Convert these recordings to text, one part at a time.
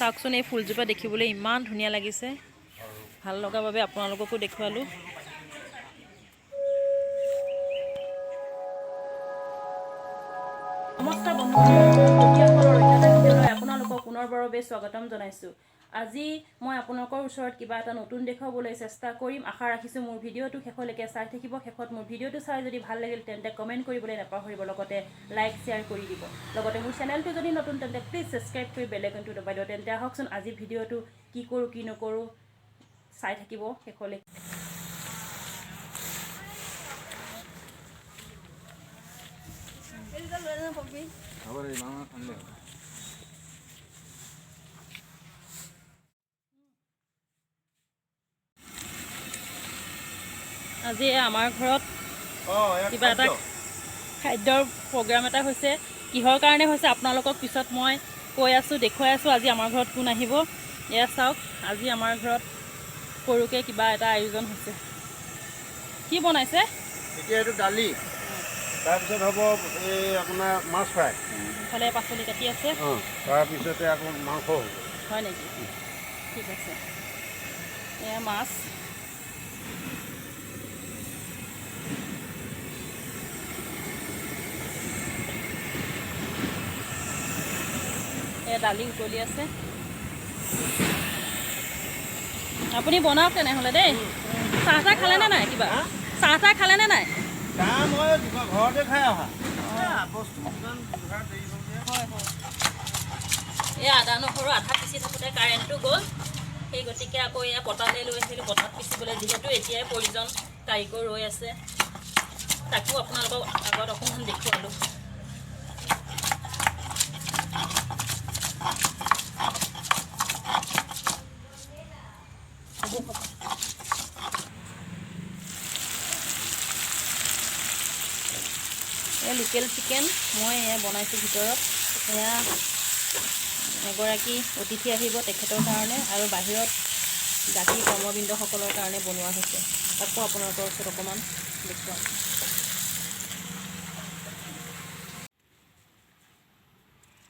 চাওকচোন এই ফুলজোপা দেখিবলৈ ইমান ধুনীয়া লাগিছে ভাল লগা বাবে আপোনালোককো দেখুৱালোঁ নমস্কাৰ বন্ধুসকল আপোনালোকক পুনৰবাৰবে স্বাগতম জনাইছোঁ আজি মই আপোনালোকৰ ওচৰত কিবা এটা নতুন দেখাবলৈ চেষ্টা কৰিম আশা ৰাখিছোঁ মোৰ ভিডিঅ'টো শেষলৈকে চাই থাকিব শেষত মোৰ ভিডিঅ'টো চাই যদি ভাল লাগিল তেন্তে কমেণ্ট কৰিবলৈ নাপাহৰিব লগতে লাইক শ্বেয়াৰ কৰি দিব লগতে মোৰ চেনেলটো যদি নতুন তেন্তে প্লিজ ছাবস্ক্ৰাইব কৰি বেল আইকনটো দবাই দিয়ক তেন্তে আহকচোন আজি ভিডিঅ'টো কি কৰোঁ কি নকৰোঁ চাই থাকিব শেষলৈকে আজি আমাৰ ঘৰত কিবা এটা খাদ্যৰ প্ৰগ্ৰাম এটা হৈছে কিহৰ কাৰণে হৈছে আপোনালোকক পিছত মই কৈ আছোঁ দেখুৱাই আছোঁ আজি আমাৰ ঘৰত কোন আহিব এয়া চাওক আজি আমাৰ ঘৰত সৰুকৈ কিবা এটা আয়োজন হৈছে কি বনাইছে এতিয়া এইটো দালি তাৰপিছত হ'ব এই আপোনাৰ মাছ ফ্ৰাই ইফালে পাচলি কাটি আছে তাৰপিছতে আকৌ মাংস হ'ব হয় নেকি ঠিক আছে এয়া মাছ দালি উতলি আছে আপুনি বনাওক তেনেহ'লে দেই চাহ তাহ খালেনে নাই কিবা চাহ তাহ খালেনে নাই মই ঘৰতে খাই অহা হয় হয় এই আদা নহৰু আধা পিচি থাকোঁতে কাৰেণ্টটো গ'ল সেই গতিকে আকৌ এয়া পটালৈ লৈ আহিলোঁ পটাত পিচিবলৈ যিহেতু এতিয়াই প্ৰয়োজন কাৰিকৰ ৰৈ আছে তাকো আপোনালোকক আগত অকণমান দেখুৱালোঁ এয়া লোকেল চিকেন মই এয়া বনাইছোঁ ভিতৰত এয়া এগৰাকী অতিথি আহিব তেখেতৰ কাৰণে আৰু বাহিৰত জাতি কৰ্মবৃন্দসকলৰ কাৰণে বনোৱা হৈছে তাকো আপোনালোকৰ ওচৰত অকণমান দেখুৱাম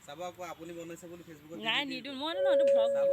চাব আকৌ আপুনি বনাইছে বুলি ফেচবুকত নাই নিদিওঁ মই নহয় এইটো ভ্লগ চাব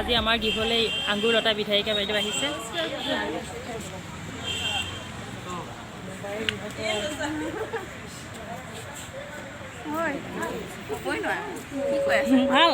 আজি আমাৰ গৃহলৈ আংগুৰলতা বিধায়িকা বাইদেউ আহিছে ভাল